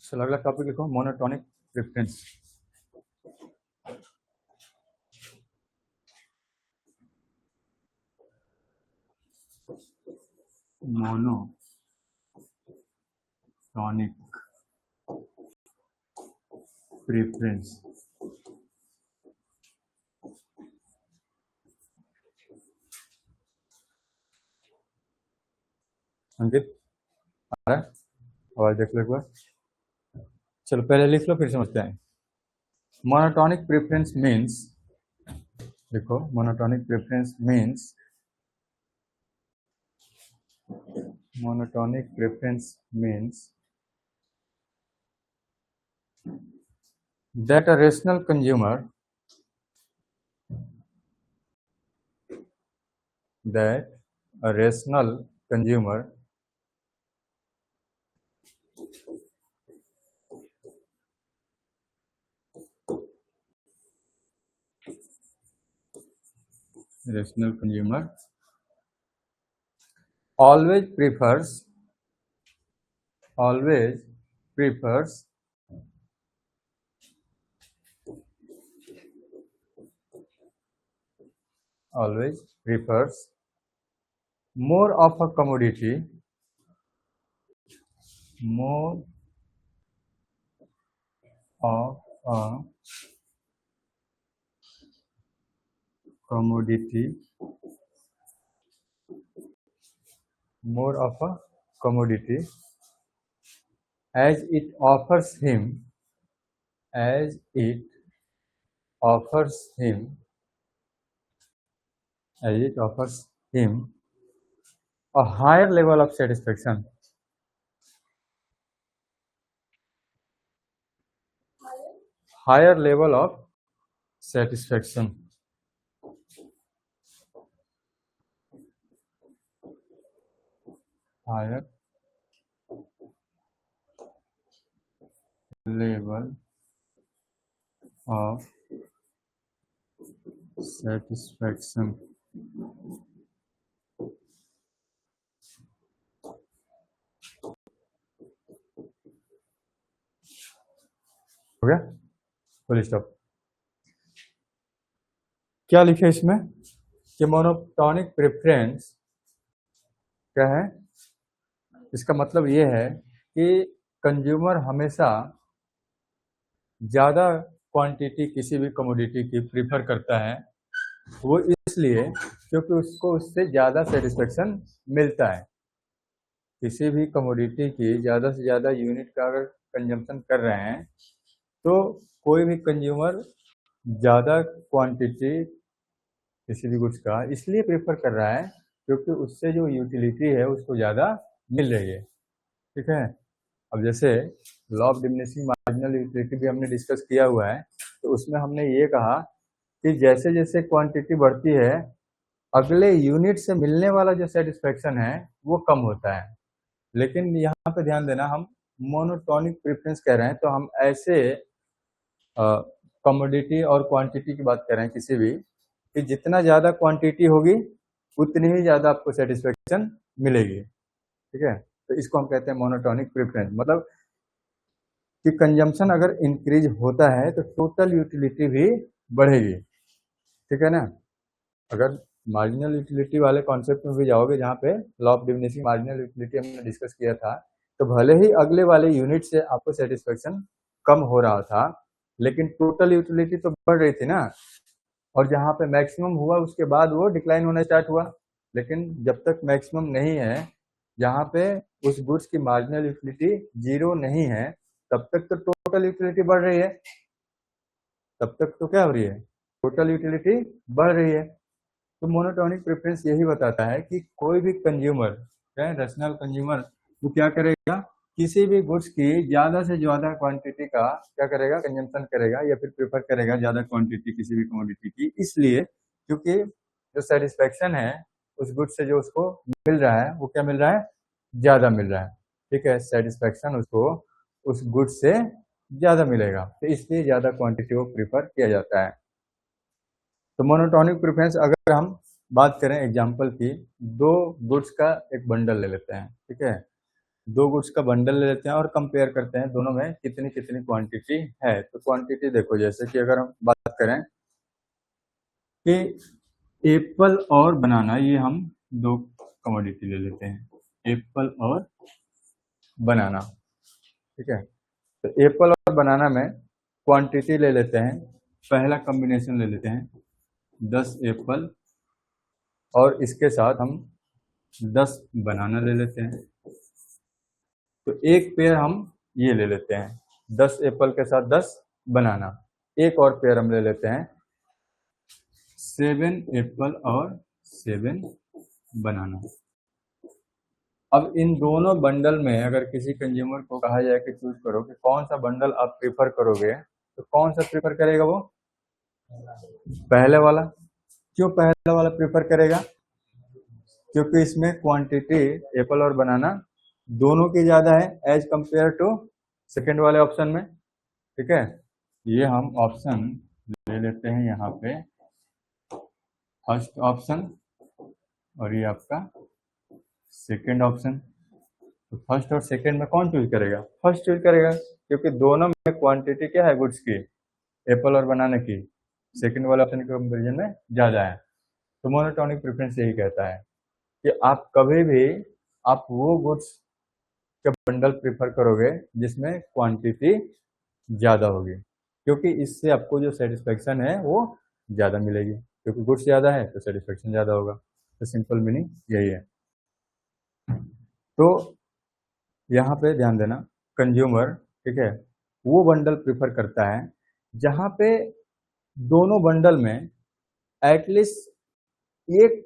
चलो अगला टॉपिक लिखो, मोनोटोनिक प्रेफरेंस। मोनोटोनिक प्रेफरेंस अंकित आ रहा है? आवाज देख लो एक बार। चलो पहले लिख लो फिर समझते हैं। मोनोटोनिक प्रेफरेंस मीन्स, देखो monotonic preference means, monotonic preference means that a rational consumer always prefers more of a commodity as it offers him a higher level of satisfaction. Higher level of satisfaction. Higher level of satisfaction. हो गया? Full stop. क्या लिखे इसमें कि monotonic preference क्या है? इसका मतलब ये है कि कंज्यूमर हमेशा ज़्यादा क्वांटिटी किसी भी कमोडिटी की प्रीफर करता है। वो इसलिए क्योंकि उसको उससे ज़्यादा सेटिस्फेक्शन मिलता है। किसी भी कमोडिटी की ज़्यादा से ज़्यादा यूनिट का अगर कंजम्पशन कर रहे हैं तो कोई भी कंज्यूमर ज़्यादा क्वांटिटी किसी भी गुड्स का इसलिए प्रेफर कर रहा है क्योंकि उससे जो यूटिलिटी है उसको ज़्यादा मिल रही है। ठीक है, अब जैसे law of diminishing marginal utility भी हमने डिस्कस किया हुआ है, तो उसमें हमने ये कहा कि जैसे जैसे क्वांटिटी बढ़ती है अगले यूनिट से मिलने वाला जो सेटिस्फेक्शन है वो कम होता है। लेकिन यहाँ पे ध्यान देना, हम मोनोटोनिक प्रेफरेंस कह रहे हैं तो हम ऐसे कमोडिटी और क्वांटिटी की बात कर रहे हैं किसी भी, कि जितना ज़्यादा क्वांटिटी होगी उतनी ही ज़्यादा आपको सेटिस्फेक्शन मिलेगी। ठीक है, तो इसको हम कहते हैं मोनोटोनिक प्रेफरेंस। मतलब कि कंजम्पशन अगर इंक्रीज होता है तो टोटल यूटिलिटी भी बढ़ेगी। ठीक है ना? अगर मार्जिनल यूटिलिटी वाले कॉन्सेप्ट में भी जाओगे जहाँ पे law of diminishing marginal utility हमने डिस्कस किया था, तो भले ही अगले वाले यूनिट से आपको सेटिस्फेक्शन कम हो रहा था लेकिन टोटल यूटिलिटी तो बढ़ रही थी ना, और जहाँ पे मैक्सिमम हुआ उसके बाद वो डिक्लाइन होना स्टार्ट हुआ। लेकिन जब तक मैक्सिमम नहीं है, जहाँ पे उस गुड्स की मार्जिनल यूटिलिटी 0 नहीं है, तब तक तो टोटल यूटिलिटी बढ़ रही है। तब तक तो क्या हो रही है? टोटल यूटिलिटी बढ़ रही है। तो मोनोटोनिक प्रेफरेंस यही बताता है कि कोई भी कंज्यूमर, रैशनल कंज्यूमर, वो क्या करेगा? किसी भी गुड्स की ज़्यादा से ज़्यादा क्वांटिटी का क्या करेगा? कंजम्पशन करेगा या फिर प्रेफर करेगा ज़्यादा क्वांटिटी किसी भी कमोडिटी की, इसलिए क्योंकि जो सेटिस्फेक्शन है उस गुड्स से जो उसको मिल रहा है वो क्या मिल रहा है? ज़्यादा मिल रहा है। ठीक है, सेटिस्फेक्शन उसको उस गुड्स से ज़्यादा मिलेगा, तो इसलिए ज़्यादा क्वांटिटी को प्रेफर किया जाता है। तो मोनोटोनिक प्रेफरेंस अगर हम बात करें एग्जांपल की, 2 गुड्स का एक बंडल ले लेते हैं। ठीक है, दो गुड्स का बंडल ले लेते हैं और कंपेयर करते हैं दोनों में कितनी कितनी क्वांटिटी है। तो क्वांटिटी देखो, जैसे कि अगर हम बात करें कि एप्पल और बनाना, ये हम दो कमोडिटी ले लेते हैं, एप्पल और बनाना, ठीक है। तो एप्पल और बनाना में क्वांटिटी ले लेते हैं, पहला कॉम्बिनेशन ले लेते हैं 10 एप्पल और इसके साथ हम 10 बनाना ले लेते हैं। तो एक पेयर हम ये ले लेते हैं 10 एप्पल के साथ 10 बनाना। एक और पेयर हम ले लेते हैं 7 एप्पल और 7 बनाना। अब इन दोनों बंडल में अगर किसी कंज्यूमर को कहा जाए कि चूज करो कि कौन सा बंडल आप प्रेफर करोगे, तो कौन सा प्रेफर करेगा वो? पहले वाला। क्यों पहले वाला प्रेफर करेगा? क्योंकि इसमें क्वांटिटी एप्पल और बनाना दोनों की ज़्यादा है एज कंपेयर टू सेकेंड वाले ऑप्शन में, ठीक है। ये हम ऑप्शन ले लेते हैं यहाँ पे फर्स्ट ऑप्शन और ये आपका सेकेंड ऑप्शन। तो फर्स्ट और सेकेंड में कौन चूज करेगा? फर्स्ट चूज करेगा, क्योंकि दोनों में क्वांटिटी क्या है गुड्स की, एप्पल और बनाना की, सेकेंड वाले ऑप्शन के कंपेरिजन में ज़्यादा है। तो मोनोटोनिक प्रेफरेंस यही कहता है कि आप कभी भी आप वो गुड्स के बंडल प्रेफर करोगे जिसमें क्वांटिटी ज़्यादा होगी, क्योंकि इससे आपको जो सेटिस्फेक्शन है वो ज़्यादा मिलेगी, क्योंकि गुड्स ज़्यादा है तो सेटिस्फेक्शन ज़्यादा होगा। तो सिंपल मीनिंग यही है। तो यहाँ पे ध्यान देना, कंज्यूमर, ठीक है, वो बंडल प्रेफर करता है जहाँ पे दोनों बंडल में एटलीस्ट एक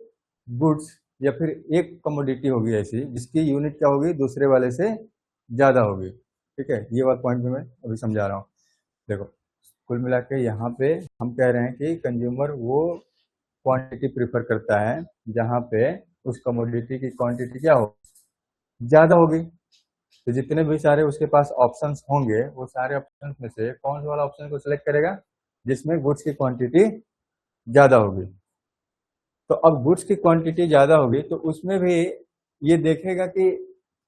गुड्स या फिर एक कमोडिटी होगी ऐसी जिसकी यूनिट क्या होगी, दूसरे वाले से ज़्यादा होगी, ठीक है। ये वाला पॉइंट भी मैं अभी समझा रहा हूँ। देखो, कुल मिला के यहाँ पे हम कह रहे हैं कि कंज्यूमर वो क्वांटिटी प्रेफर करता है जहाँ पे उस कमोडिटी की क्वांटिटी क्या हो, ज़्यादा होगी। तो जितने भी सारे उसके पास ऑप्शंस होंगे, वो सारे ऑप्शंस में से कौन सा वाला ऑप्शन को सिलेक्ट करेगा जिसमें गुड्स की क्वांटिटी ज़्यादा होगी। तो अब गुड्स की क्वांटिटी ज़्यादा होगी तो उसमें भी ये देखेगा कि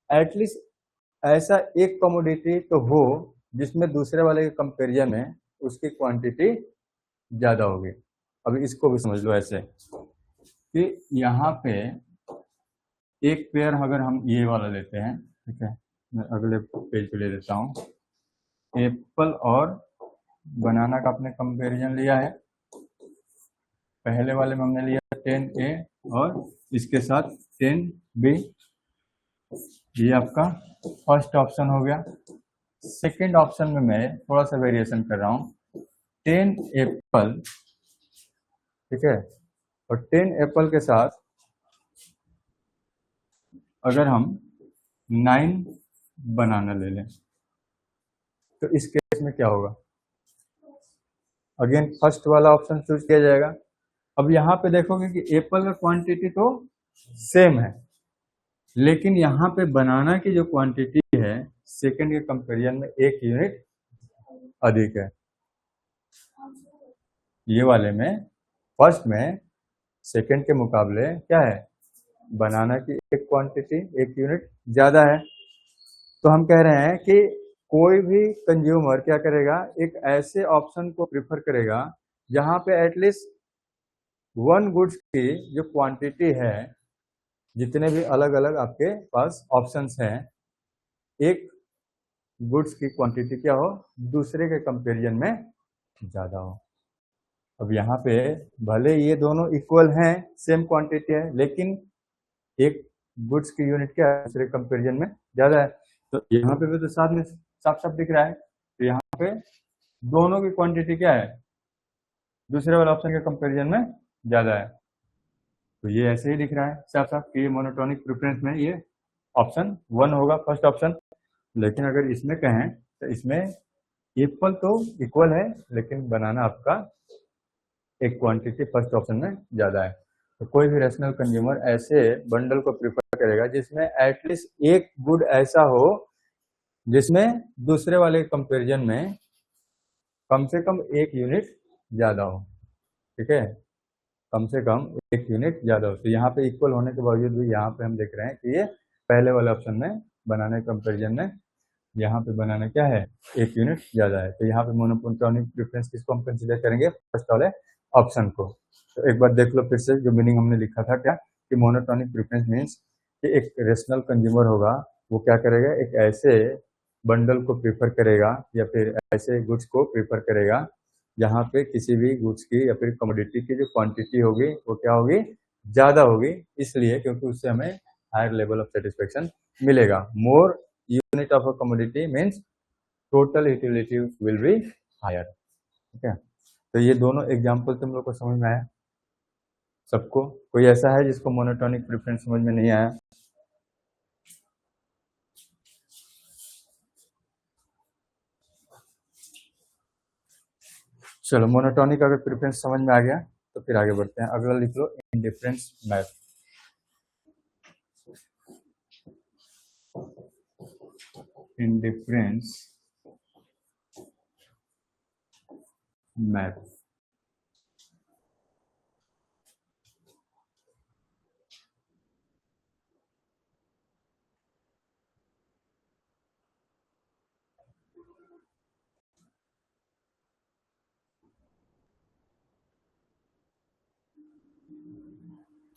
एटलीस्ट ऐसा एक कमोडिटी तो हो जिसमें दूसरे वाले के कंपेरिजन में उसकी क्वांटिटी ज़्यादा होगी। अभी इसको भी समझ लो ऐसे कि यहाँ पे एक पेयर अगर हम ये वाला लेते हैं, ठीक है, मैं अगले पेज पे ले देता हूँ। एप्पल और बनाना का अपने कंपेरिजन लिया है, पहले वाले में हमने लिया 10A और इसके साथ 10B, ये आपका फर्स्ट ऑप्शन हो गया। सेकंड ऑप्शन में मैं थोड़ा सा वेरिएशन कर रहा हूँ, 10 एप्पल, ठीक है, और 10 एप्पल के साथ अगर हम 9 बनाना ले लें तो इस केस में क्या होगा? अगेन फर्स्ट वाला ऑप्शन चूज किया जाएगा। अब यहाँ पे देखोगे कि एप्पल का क्वांटिटी तो सेम है, लेकिन यहाँ पे बनाना की जो क्वांटिटी है सेकंड के कंपेरिजन में 1 यूनिट अधिक है। ये वाले में फर्स्ट में सेकंड के मुकाबले क्या है, बनाना की एक क्वांटिटी 1 यूनिट ज़्यादा है। तो हम कह रहे हैं कि कोई भी कंज्यूमर क्या करेगा, एक ऐसे ऑप्शन को प्रिफर करेगा जहाँ पे एटलीस्ट वन गुड्स की जो क्वांटिटी है, जितने भी अलग अलग आपके पास ऑप्शंस हैं, एक गुड्स की क्वांटिटी क्या हो, दूसरे के कंपेरिजन में ज़्यादा हो। अब यहाँ पे भले ये दोनों इक्वल हैं, सेम क्वांटिटी है, लेकिन एक गुड्स की यूनिट क्या है, दूसरे कंपेरिजन में ज़्यादा है। तो यहाँ पे भी तो साथ में साफ साफ दिख रहा है। तो यहाँ पे दोनों की क्वांटिटी क्या है, दूसरे वाले ऑप्शन के कंपेरिजन में ज़्यादा है। तो ये ऐसे ही दिख रहा है साफ साफ कि मोनोटोनिक प्रेफरेंस में ये ऑप्शन 1 होगा, फर्स्ट ऑप्शन। लेकिन अगर इसमें कहें तो इसमें एप्पल तो इक्वल है, लेकिन बनाना आपका एक क्वांटिटी फर्स्ट ऑप्शन में ज़्यादा है। तो कोई भी रैशनल कंज्यूमर ऐसे बंडल को प्रेफर करेगा जिसमें एटलीस्ट एक गुड ऐसा हो जिसमें दूसरे वाले कंपैरिजन में कम से कम 1 यूनिट ज़्यादा हो, ठीक है, कम से कम 1 यूनिट ज़्यादा हो। तो यहाँ पे इक्वल होने के बावजूद भी यहाँ पे हम देख रहे हैं कि ये पहले वाले ऑप्शन में बनाना कंपेरिजन में यहाँ पे बनाना क्या है, 1 यूनिट ज़्यादा है। तो यहाँ पे मोनोटोनिक प्रेफरेंस किसको हम कंसिडर करेंगे, फर्स्ट वाले ऑप्शन को। तो एक बार देख लो फिर से, जो मीनिंग हमने लिखा था क्या, कि मोनोटोनिक प्रेफरेंस मीन्स कि एक रेशनल कंज्यूमर होगा, वो क्या करेगा, एक ऐसे बंडल को प्रीफर करेगा या फिर ऐसे गुड्स को प्रीफर करेगा जहाँ पे किसी भी गुड्स की या फिर कमोडिटी की जो क्वांटिटी होगी वो क्या होगी, ज़्यादा होगी, इसलिए क्योंकि उससे हमें हायर लेवल ऑफ सेटिस्फेक्शन मिलेगा। More unit of a commodity means total utility will be higher. ठीक है, तो ये दोनों एग्जाम्पल तुम लोग को समझ में आया सबको? कोई ऐसा है जिसको मोनोटोनिक प्रेफरेंस समझ में नहीं आया? चलो, मोनोटोनिक अगर प्रेफरेंस समझ में आ गया तो फिर आगे बढ़ते हैं। अगला लिख लो, इंडिफरेंस मैप। Indifference map.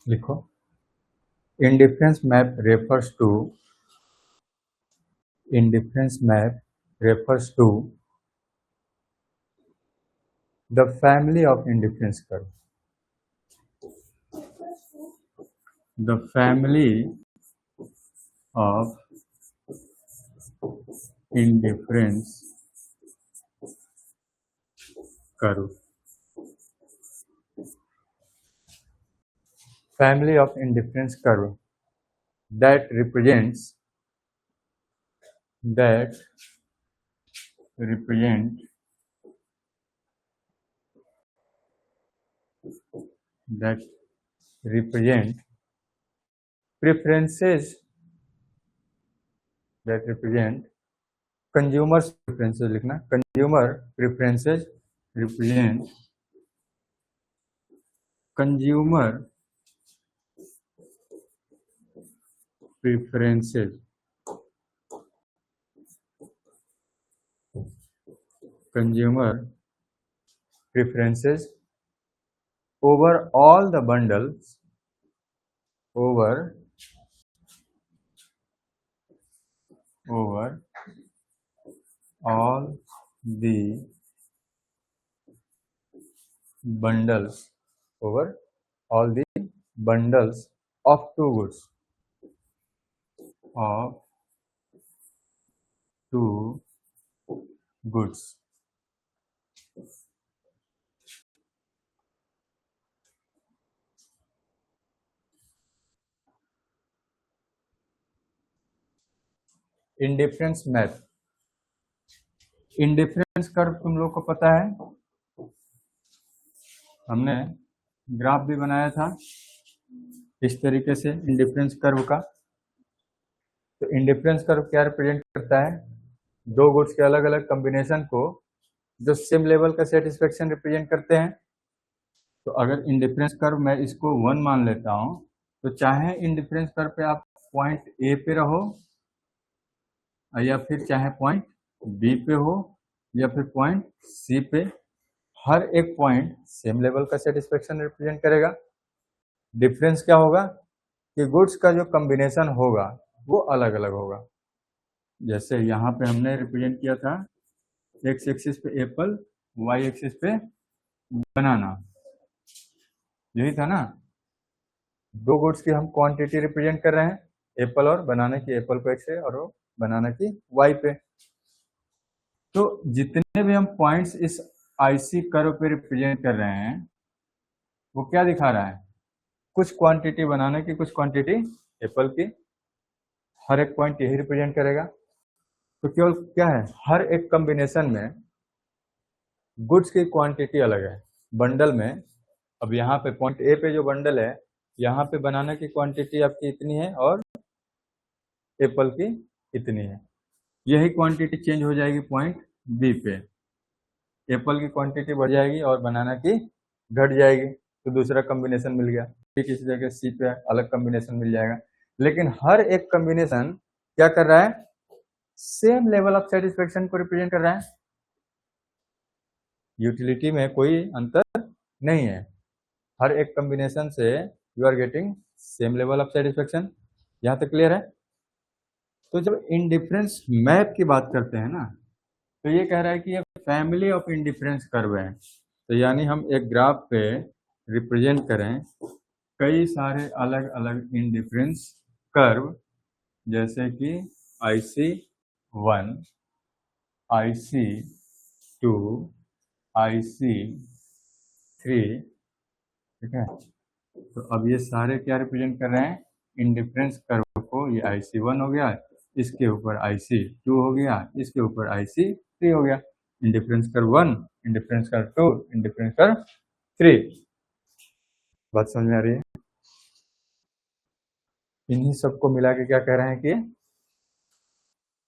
लिखो, indifference map refers to the family of indifference curve. The family of indifference curve. Family of indifference curve that represent preferences, that represent consumers preferences, लिखना, consumer preferences represent consumer preferences over all the bundles of two goods. Indifference map. Indifference curve तुम लोग को पता है, हमने graph भी बनाया था इस तरीके से इंडिफरेंस कर्व का। तो इंडिफरेंस कर्व क्या रिप्रेजेंट करता है, दो गुड्स के अलग अलग कॉम्बिनेशन को जो सेम लेवल का सेटिस्फेक्शन रिप्रेजेंट करते हैं। तो अगर इंडिफरेंस कर्व मैं इसको 1 मान लेता हूं, तो चाहे इंडिफरेंस कर्व पे आप पॉइंट ए पे रहो या फिर चाहे पॉइंट बी पे हो या फिर पॉइंट सी पे, हर एक पॉइंट सेम लेवल का सेटिस्फेक्शन रिप्रेजेंट करेगा। डिफरेंस क्या होगा कि गुड्स का जो कॉम्बिनेशन होगा वो अलग अलग होगा। जैसे यहाँ पे हमने रिप्रेजेंट किया था, एक्स एक्सिस पे एप्पल, वाई एक्सिस पे बनाना, यही था ना। दो गुड्स की हम क्वांटिटी रिप्रेजेंट कर रहे हैं, एप्पल और बनाना की, एप्पल को एक्स पे और वो बनाना की वाई पे। तो जितने भी हम पॉइंट्स इस आईसी कर्व पे रिप्रेजेंट कर रहे हैं वो क्या दिखा रहा है, कुछ क्वांटिटी बनाना की, कुछ क्वांटिटी एप्पल की, हर एक पॉइंट यही रिप्रेजेंट करेगा। तो केवल क्या है, हर एक कॉम्बिनेशन में गुड्स की क्वांटिटी अलग है बंडल में। अब यहाँ पे पॉइंट ए पे जो बंडल है, यहाँ पे बनाना की क्वांटिटी आपकी इतनी है और एप्पल की इतनी है। यही क्वांटिटी चेंज हो जाएगी पॉइंट बी पे, एप्पल की क्वांटिटी बढ़ जाएगी और बनाना की घट जाएगी, तो दूसरा कॉम्बिनेशन मिल गया। ठीक इसी जगह सी पे अलग कॉम्बिनेशन मिल जाएगा। लेकिन हर एक कॉम्बिनेशन क्या कर रहा है, सेम लेवल ऑफ सेटिस्फेक्शन को रिप्रेजेंट कर रहा है। यूटिलिटी में कोई अंतर नहीं है, हर एक कॉम्बिनेशन से you are getting same level of satisfaction. यहाँ तक क्लियर है। तो जब इंडिफरेंस मैप की बात करते हैं ना, तो ये कह रहा है कि ये फैमिली ऑफ इंडिफरेंस कर्व है। तो यानी हम एक ग्राफ पे रिप्रेजेंट करें कई सारे अलग अलग इंडिफरेंस कर्व, जैसे कि IC1, IC2, IC3, ठीक है। तो अब ये सारे क्या रिप्रेजेंट कर रहे हैं, इंडिफरेंस कर्व को। ये IC1 हो गया, इसके ऊपर IC2 हो गया, इसके ऊपर IC3 हो गया। Indifference curve 1, indifference curve 2, indifference curve 3। बात समझ में आ रही है। इन्हीं सबको मिला के क्या कह रहे हैं कि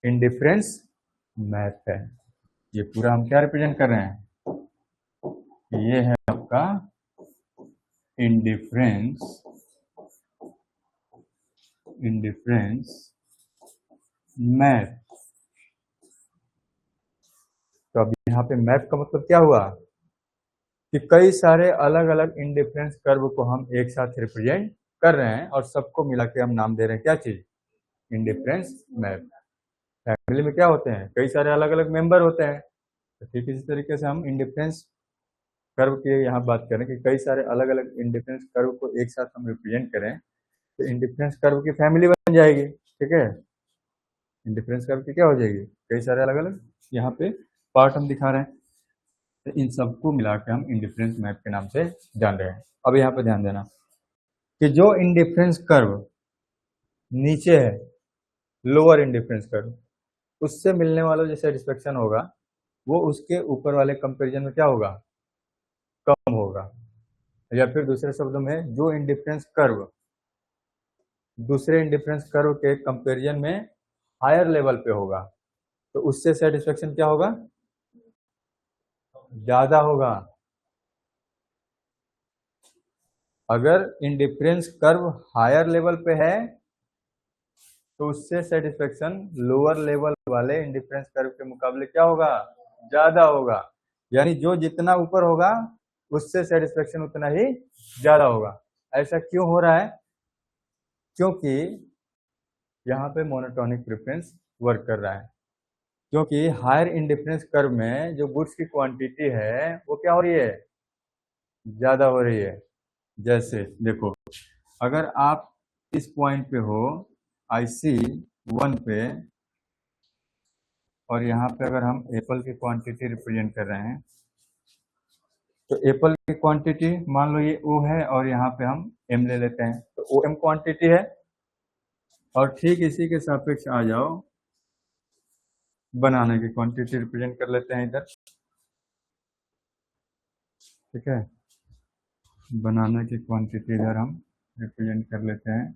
इंडिफरेंस मैप है। ये पूरा हम क्या रिप्रेजेंट कर रहे हैं, ये है आपका इंडिफरेंस मैप। तो अब यहाँ पे मैप का मतलब क्या हुआ कि कई सारे अलग अलग इंडिफरेंस कर्व को हम एक साथ रिप्रेजेंट कर रहे हैं और सबको मिला के हम नाम दे रहे हैं क्या चीज, इंडिफरेंस मैप। फैमिली में क्या होते हैं, कई सारे अलग अलग मेंबर होते हैं। तो ठीक इसी तरीके से हम इंडिफरेंस कर्व की यहाँ बात करें कि कई सारे अलग अलग इंडिफरेंस कर्व को एक साथ हम रिप्रेजेंट करें तो इंडिफरेंस कर्व की फैमिली बन जाएगी। ठीक है, इंडिफरेंस कर्व की क्या हो जाएगी, कई सारे अलग अलग यहाँ पे पार्ट हम दिखा रहे हैं। तो इन सबको मिलाकर हम इंडिफरेंस मैप के नाम से जान रहे हैं। अब यहाँ पे ध्यान देना कि जो इंडिफरेंस कर्व नीचे है, लोअर इंडिफरेंस कर्व, उससे मिलने वाला जो सेटिस्फेक्शन होगा वो उसके ऊपर वाले कंपैरिजन में क्या होगा, कम होगा। या फिर दूसरे शब्दों में जो इंडिफरेंस कर्व दूसरे इंडिफरेंस कर्व के कंपैरिजन में हायर लेवल पे होगा तो उससे सेटिस्फेक्शन क्या होगा, ज्यादा होगा। अगर इंडिफरेंस कर्व हायर लेवल पे है तो उससे सेटिस्फेक्शन लोअर लेवल वाले इंडिफरेंस कर्व के मुकाबले क्या होगा, ज्यादा होगा। यानी जो जितना ऊपर होगा उससे सेटिस्फेक्शन उतना ही ज्यादा होगा। ऐसा क्यों हो रहा है, क्योंकि यहाँ पे मोनोटोनिक प्रेफरेंस वर्क कर रहा है। क्योंकि हायर इंडिफरेंस कर्व में जो गुड्स की क्वांटिटी है वो क्या हो रही है, ज्यादा हो रही है। जैसे देखो, अगर आप इस पॉइंट पे हो IC1 पे और यहाँ पे अगर हम एप्पल की क्वांटिटी रिप्रेजेंट कर रहे हैं तो एप्पल की क्वांटिटी मान लो ये O है और यहाँ पे हम M ले लेते हैं तो OM क्वांटिटी है। और ठीक इसी के सापेक्ष आ जाओ, बनाने की क्वांटिटी रिप्रेजेंट कर लेते हैं इधर। ठीक है, बनाना की क्वांटिटी इधर हम रिप्रेजेंट कर लेते हैं।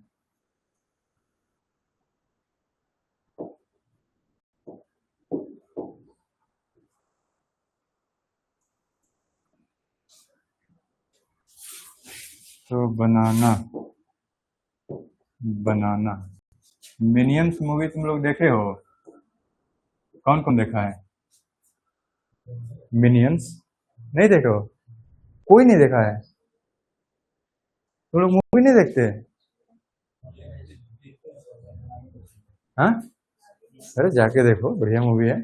तो बनाना मिनियंस मूवी तुम लोग देखे हो, कौन कौन देखा है, मिनियंस नहीं देखे हो, कोई नहीं देखा है, तुम लोग मूवी नहीं देखते? हाँ, अरे जाके देखो, बढ़िया मूवी है।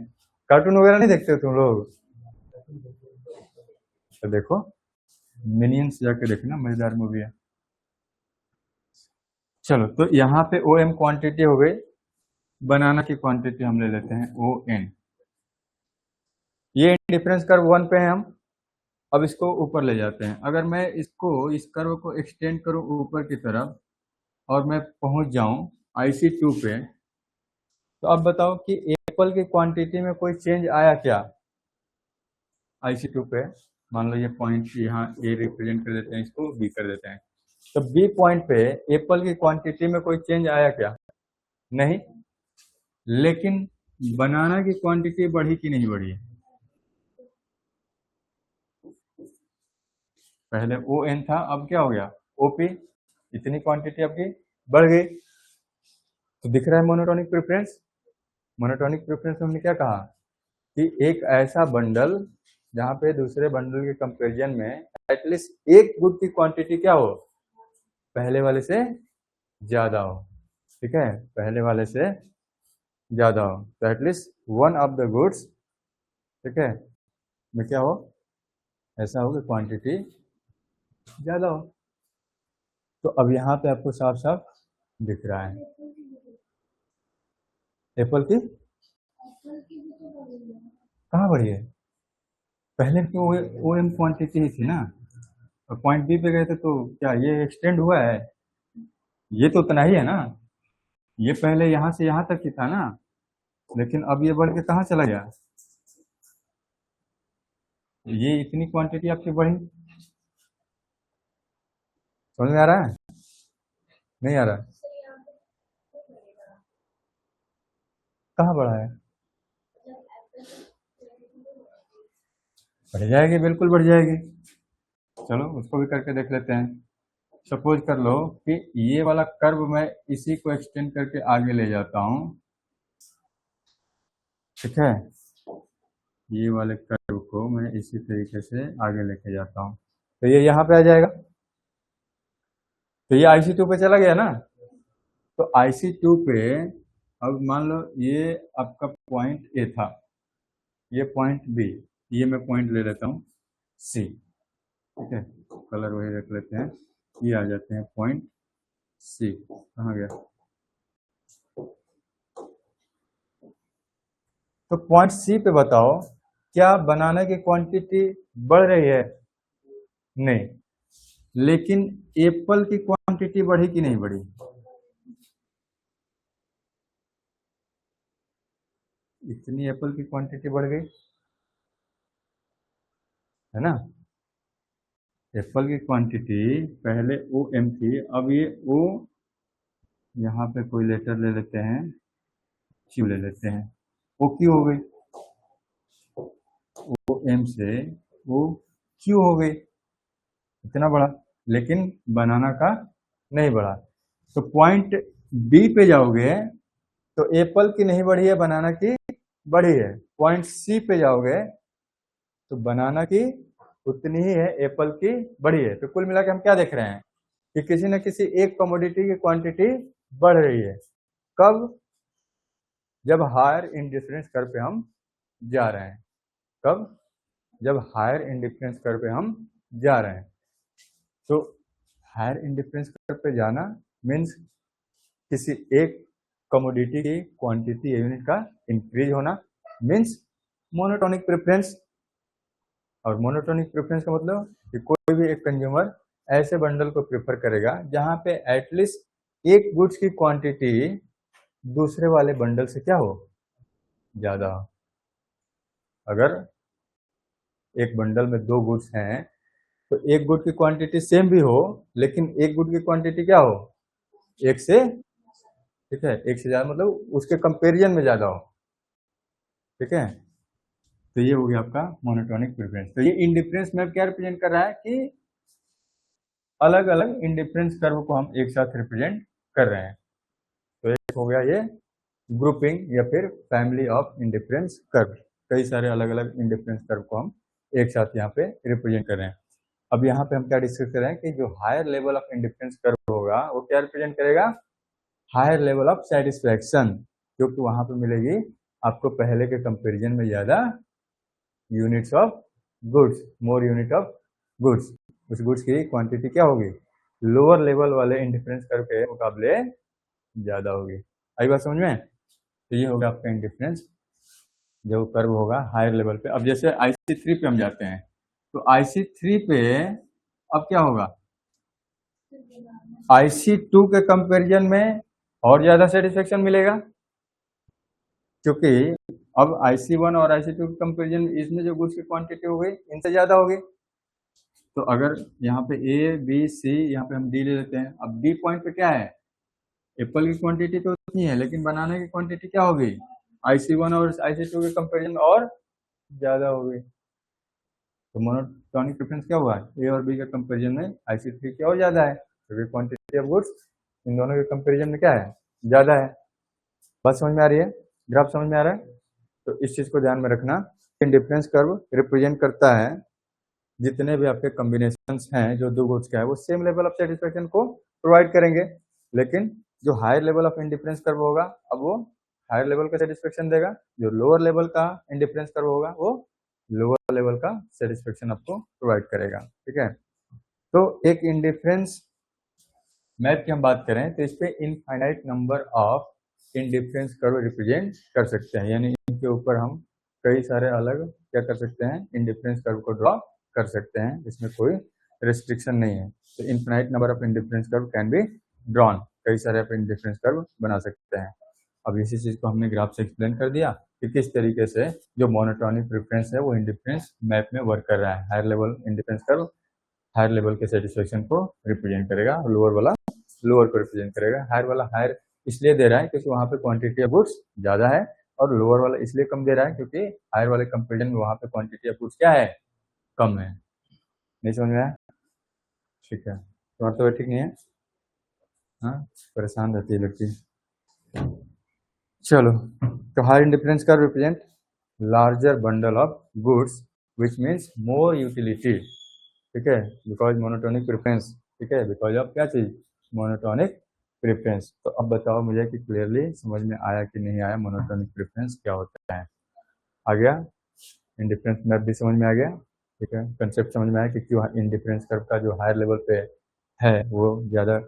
कार्टून वगैरह नहीं देखते हो तुम लोग? तो देखो मिनियंस जाके देखना, मजेदार मूवी है। चलो, तो यहाँ पे OM क्वांटिटी हो गई, बनाना की क्वांटिटी हम ले लेते हैं ON। ये डिफरेंस कर्व 1 पे है हम। अब इसको ऊपर ले जाते हैं। अगर मैं इसको इस कर्व को एक्सटेंड करूं ऊपर की तरफ और मैं पहुंच जाऊं IC2 पे, तो अब बताओ कि एप्पल की क्वांटिटी में कोई चेंज आया क्या IC2 पे? मान लो ये पॉइंट यहाँ A रिप्रेजेंट कर देते हैं, इसको B कर देते हैं। तो B पॉइंट पे एप्पल की क्वांटिटी में कोई चेंज आया क्या? नहीं। लेकिन बनाना की क्वांटिटी बढ़ी कि नहीं बढ़ी? पहले ON था, अब क्या हो गया OP। इतनी क्वांटिटी आपकी बढ़ गई। तो दिख रहा है मोनोटोनिक प्रेफरेंस। मोनोटोनिक प्रेफरेंस में हमने क्या कहा कि एक ऐसा बंडल जहाँ पे दूसरे बंडल के कंपैरिजन में एटलीस्ट एक गुड की क्वांटिटी क्या हो, पहले वाले से ज्यादा हो। ठीक है, पहले वाले से ज्यादा हो, तो at least one of the goods, ठीक है, में क्या हो, ऐसा हो कि क्वांटिटी ज्यादा हो। तो अब यहाँ पे आपको साफ साफ दिख रहा है एप्पल की कहाँ बढ़ी है, पहले की ओ एम क्वांटिटी ही थी ना, और पॉइंट बी पे गए थे तो क्या ये एक्सटेंड हुआ है, ये तो उतना ही है ना, ये पहले यहाँ से यहाँ तक ही था ना, लेकिन अब ये बढ़ के कहाँ चला गया, ये इतनी क्वांटिटी आपकी बढ़ी। समझ में आ रहा है, नहीं आ रहा, कहाँ बढ़ा है, बढ़ जाएगी, बिल्कुल बढ़ जाएगी। चलो उसको भी करके देख लेते हैं। सपोज कर लो कि ये वाला कर्व मैं इसी को एक्सटेंड करके आगे ले जाता हूँ, ठीक है, ये वाले कर्व को मैं इसी तरीके से आगे लेके जाता हूँ, तो ये यहाँ पे आ जाएगा, तो ये IC2 पे चला गया ना, तो IC2 पे अब मान लो ये आपका पॉइंट ए था, ये पॉइंट बी, ये मैं पॉइंट ले लेता हूँ सी, ठीक है, कलर वही रख लेते हैं, ये आ जाते हैं पॉइंट सी, कहाँ गया, तो पॉइंट सी पे बताओ क्या बनाने की क्वांटिटी बढ़ रही है, नहीं, लेकिन एप्पल की क्वांटिटी बढ़ी कि नहीं बढ़ी, इतनी एप्पल की क्वांटिटी बढ़ गई है ना, एप्पल की क्वांटिटी पहले ओ एम थी, अब ये ओ, यहाँ पे कोई लेटर ले लेते हैं, क्यू ले लेते हैं, ओ क्यू हो गई, ओ एम से ओ क्यू हो गई, इतना बड़ा, लेकिन बनाना का नहीं बढ़ा। तो पॉइंट बी पे जाओगे तो एप्पल की नहीं बढ़ी है, बनाना की बढ़ी है, पॉइंट सी पे जाओगे तो बनाना की उतनी ही है, एप्पल की बढ़ी है। तो कुल मिला के हम क्या देख रहे हैं कि किसी न किसी एक कमोडिटी की क्वांटिटी बढ़ रही है, कब, जब हायर इंडिफरेंस कर्व पे हम जा रहे हैं, कब, जब हायर इंडिफरेंस कर्व पे हम जा रहे हैं। तो हायर इंडिफरेंस कर्व पे जाना मीन्स किसी एक कमोडिटी की क्वांटिटी यूनिट का इंक्रीज होना, मीन्स मोनोटोनिक प्रेफरेंस। और मोनोटोनिक प्रेफरेंस का मतलब कि कोई भी एक कंज्यूमर ऐसे बंडल को प्रेफर करेगा जहां पे एटलीस्ट एक गुड्स की क्वांटिटी दूसरे वाले बंडल से क्या हो, ज्यादा हो। अगर एक बंडल में दो गुड्स हैं तो एक गुड की क्वांटिटी सेम भी हो, लेकिन एक गुड की क्वांटिटी क्या हो, एक से, ठीक है, एक से ज्यादा, मतलब उसके कंपेरिजन में ज्यादा हो, ठीक है। तो ये हो गया आपका मोनोटोनिक प्रेफरेंस। तो ये इंडिफरेंस मैप क्या रिप्रेजेंट कर रहा है कि अलग अलग इंडिफरेंस कर्व को हम एक साथ रिप्रेजेंट कर रहे हैं। तो एक हो गया ये ग्रुपिंग या फिर फैमिली ऑफ इंडिफरेंस कर्व, कई सारे अलग अलग इंडिफरेंस कर्व को हम एक साथ यहाँ पे रिप्रेजेंट कर रहे हैं। अब यहाँ पे हम क्या डिस्कस कर रहे हैं कि जो higher level of indifference curve होगा वो क्या रिप्रेजेंट करेगा, हायर लेवल ऑफ सेटिस्फैक्शन, क्योंकि वहां पे मिलेगी आपको पहले के कंपैरिजन में ज्यादा units of goods, more unit of goods, उस गुड्स की क्वांटिटी क्या होगी, लोअर लेवल वाले इंडिफरेंस कर्व के मुकाबले ज्यादा होगी। आई बात समझ में। तो ये होगा आपका इंडिफरेंस जो कर्व होगा हायर लेवल पे। अब जैसे IC3 पे हम जाते हैं तो IC3 पे अब क्या होगा, IC2 के कंपैरिजन में और ज्यादा सेटिस्फेक्शन मिलेगा, क्योंकि अब IC1 और IC2 के कंपैरिजन में इसमें जो गुड्स की क्वांटिटी हो गई इनसे ज्यादा होगी। तो अगर यहाँ पे A B C, यहाँ पे हम D ले लेते हैं, अब D पॉइंट पे क्या है, एप्पल की क्वांटिटी तो उतनी है, लेकिन बनाने की क्वांटिटी क्या होगी, IC1 और IC2 के कंपैरिजन में और ज्यादा होगी। तो मोनोटोनिक प्रेफरेंस क्या हुआ, ए और बी के कंपैरिजन में IC3 की और ज्यादा है, क्योंकि क्वांटिटी ऑफ गुड्स इन दोनों के कंपैरिजन में क्या है, ज्यादा है। बात समझ में आ रही है? ग्राफ समझ में आ रहा है? तो इस चीज को ध्यान में रखना। इंडिफरेंस कर्व रिप्रेजेंट करता है जितने भी आपके कॉम्बिनेशंस हैं जो दो गुड्स का है वो सेम लेवल ऑफ सेटिस्फेक्शन को प्रोवाइड करेंगे, लेकिन जो higher level of indifference curve होगा अब वो हायर लेवल का सेटिस्फेक्शन देगा, जो लोअर लेवल का इंडिफरेंस कर्व होगा वो लोअर लेवल का सेटिस्फेक्शन आपको प्रोवाइड करेगा। ठीक है, तो एक इंडिफरेंस मैप की हम बात करें तो इस पे infinite number of indifference curve represent कर सकते हैं, यानी इनके ऊपर हम कई सारे अलग क्या कर सकते हैं, इंडिफरेंस कर्व को ड्रॉ कर सकते हैं, इसमें कोई रिस्ट्रिक्शन नहीं है। तो infinite number of indifference curve can be drawn, कई सारे आप इंडिफरेंस कर्व बना सकते हैं। अब इसी चीज को हमने ग्राफ से एक्सप्लेन कर दिया कि किस तरीके से जो मोनोटोनिक प्रेफरेंस है वो इंडिफरेंस मैप में वर्क कर रहा है। Higher level indifference curve higher level के सेटिस्फेक्शन को रिप्रेजेंट करेगा, लोअर वाला लोअर को रिप्रेजेंट करेगा। हायर वाला हायर इसलिए दे रहा है क्योंकि वहां पे क्वांटिटी ऑफ गुड्स ज्यादा है, और लोअर वाला इसलिए कम दे रहा है क्योंकि हायर वाले कंपेरिजन में वहां पे क्वांटिटी ऑफ गुड्स क्या है, कम है। नहीं समझ में आया? ठीक है, तुम्हारा तो ठीक नहीं है, हाँ परेशान रहती है लड़की। चलो, तो हायर इंडिफरेंस का represent larger bundle of goods which means more utility. ठीक है, बिकॉज मोनोटोनिक प्रेफरेंस, ठीक है, बिकॉज ऑफ क्या चीज, मोनोटोनिक प्रेफरेंस। तो अब बताओ मुझे कि क्लियरली समझ में आया कि नहीं आया, मोनोटोनिक प्रेफरेंस क्या होता है। आ गया, इंडिफरेंस मैप भी समझ में आ गया। ठीक है, कंसेप्ट समझ में आया कि क्यों इंडिफरेंस कर्व का जो हायर लेवल पे है वो ज़्यादा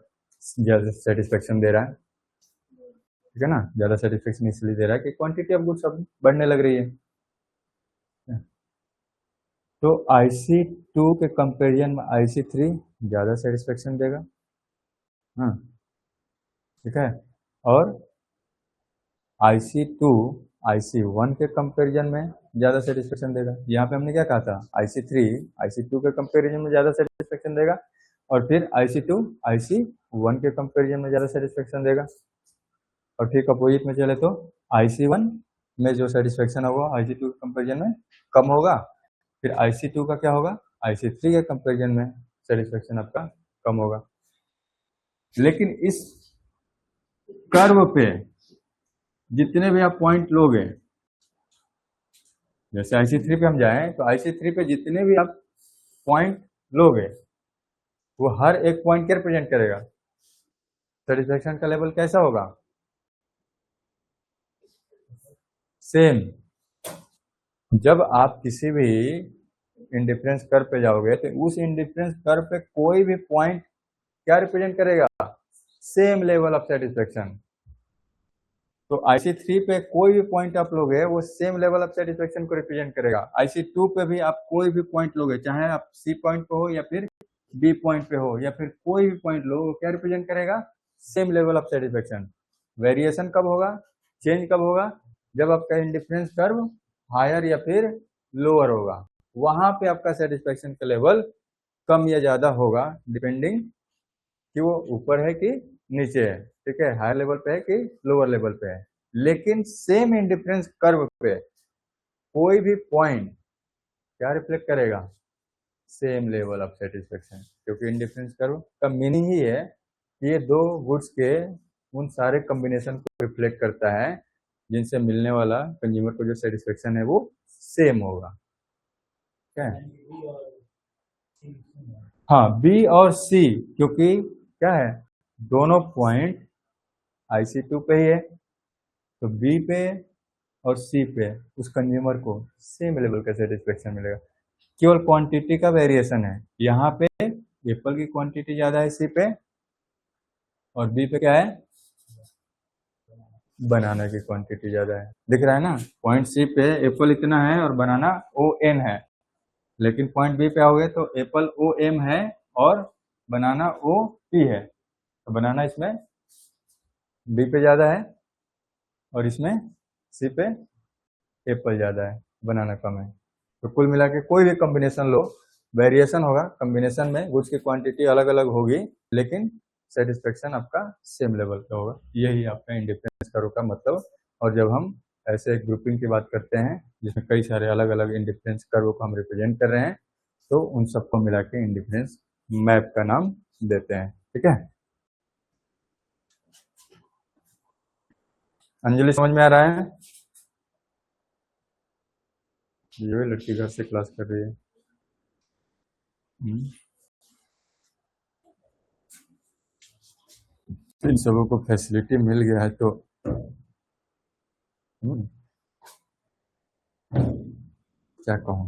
सेटिस्फेक्शन दे रहा है। ठीक है ना, ज़्यादा सेटिस्फेक्शन इसलिए दे रहा है कि क्वांटिटी ऑफ गुड्स अब बढ़ने लग रही है। तो IC2 के कंपेरिजन में IC3 ज़्यादा सेटिस्फेक्शन देगा। हाँ ठीक है, और IC2 IC1 के कंपैरिजन में ज़्यादा सेटिस्फेक्शन देगा। यहाँ पे हमने क्या कहा था, IC3 IC2 के कंपैरिजन में ज़्यादा सेटिस्फेक्शन देगा, और फिर IC2 IC1 के कंपैरिजन में ज़्यादा सेटिस्फेक्शन देगा। और ठीक अपोजिट में चले तो IC1 में जो सेटिस्फेक्शन होगा IC2 के कंपैरिजन में कम होगा, फिर IC2 का क्या होगा, IC3 के कंपैरिजन में सेटिस्फेक्शन आपका कम होगा। लेकिन इस कर्व पे जितने भी आप पॉइंट लोगे, जैसे IC3 पे हम जाएं तो IC3 पे जितने भी आप पॉइंट लोगे वो हर एक पॉइंट क्या रिप्रेजेंट करेगा, सेटिस्फेक्शन का लेवल कैसा होगा, सेम। जब आप किसी भी इंडिफरेंस कर्व पे जाओगे तो उस इंडिफरेंस कर्व पे कोई भी पॉइंट क्या रिप्रेजेंट करेगा, सेम लेवल ऑफ सेटिस्फेक्शन। तो IC3 पे कोई भी पॉइंट आप लोगे वो सेम लेवल ऑफ सेटिस्फेक्शन को रिप्रेजेंट करेगा। IC2 पे भी आप कोई भी पॉइंट लोगे, चाहे आप C पॉइंट पे हो या फिर B पॉइंट पे हो या फिर कोई भी पॉइंट लो, वो क्या रिप्रेजेंट करेगा, same level of satisfaction. Variation कब होगा, चेंज कब होगा, जब आपका इंडिफरेंस कर्व हायर या फिर लोअर होगा, वहां पे आपका सेटिस्फेक्शन का लेवल कम या ज्यादा होगा, डिपेंडिंग कि वो ऊपर है कि नीचे है। ठीक है, हायर लेवल पे है कि लोअर लेवल पे है। लेकिन सेम इंडिफरेंस कर्व पे कोई भी पॉइंट क्या रिफ्लेक्ट करेगा, सेम लेवल ऑफ सेटिस्फेक्शन, क्योंकि इंडिफरेंस कर्व का मीनिंग ही है कि ये दो गुड्स के उन सारे कॉम्बिनेशन को रिफ्लेक्ट करता है जिनसे मिलने वाला कंज्यूमर को जो सेटिस्फेक्शन है वो सेम होगा। क्या है, हाँ B और C, क्योंकि क्या है, दोनों पॉइंट IC2 पे ही है, तो B पे और C पे उस कंज्यूमर को सेम लेवल का सेटिस्फेक्शन मिलेगा। केवल क्वांटिटी का वेरिएशन है, यहाँ पे एप्पल की क्वांटिटी ज्यादा है C पे, और B पे क्या है, बनाना की क्वांटिटी ज्यादा है। दिख रहा है ना, पॉइंट C पे एप्पल इतना है और बनाना ON है, लेकिन पॉइंट B पे आओगे तो एप्पल OM है और बनाना OP है। तो बनाना इसमें B पे ज्यादा है और इसमें C पे एप्पल ज्यादा है, बनाना कम है। तो कुल मिला के कोई भी कॉम्बिनेशन लो, वेरिएशन होगा कॉम्बिनेशन में, गुड्स की क्वांटिटी अलग अलग होगी, लेकिन सेटिस्फेक्शन आपका सेम लेवल का होगा। यही आपका इंडिफरेंस कर्व का मतलब। और जब हम ऐसे ग्रुपिंग की बात करते हैं जिसमें कई सारे अलग अलग इंडिफरेंस कर्व को हम रिप्रेजेंट कर रहे हैं, तो उन सबको मिला के इंडिफरेंस मैप का नाम देते हैं। ठीक है, अंजलि समझ में आ रहा है? ये लड़की घर से क्लास कर रही है। इन सबों को फैसिलिटी मिल गया है तो क्या कहूँ।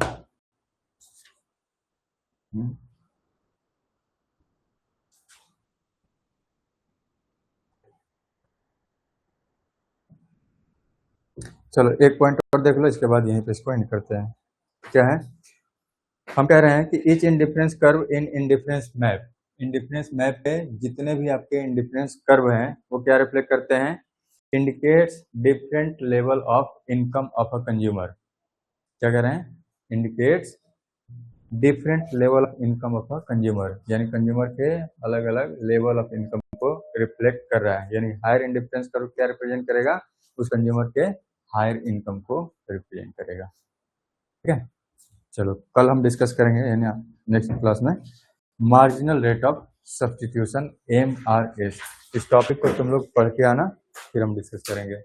चलो एक पॉइंट और देख लो, इसके बाद यहीं पे इसको एंड करते हैं। क्या है, हम कह रहे हैं कि ईच इंडिफरेंस कर्व इन इंडिफरेंस मैप, इंडिफरेंस मैप पे जितने भी आपके इंडिफरेंस कर्व हैं वो क्या रिफ्लेक्ट करते हैं, indicates different level of income of a consumer. क्या कह रहे हैं, indicates different level of income of a consumer, यानी कंज्यूमर के अलग अलग लेवल ऑफ इनकम को रिफ्लेक्ट कर रहा है। यानी हायर इंडिफरेंस कर्व क्या रिप्रेजेंट करेगा, उस कंज्यूमर के हायर इनकम को रिप्रेजेंट करेगा। ठीक है, चलो कल हम डिस्कस करेंगे यानी नेक्स्ट क्लास में marginal rate of substitution MRS। इस टॉपिक को तुम लोग पढ़ के आना, फिर हम डिस्कस करेंगे।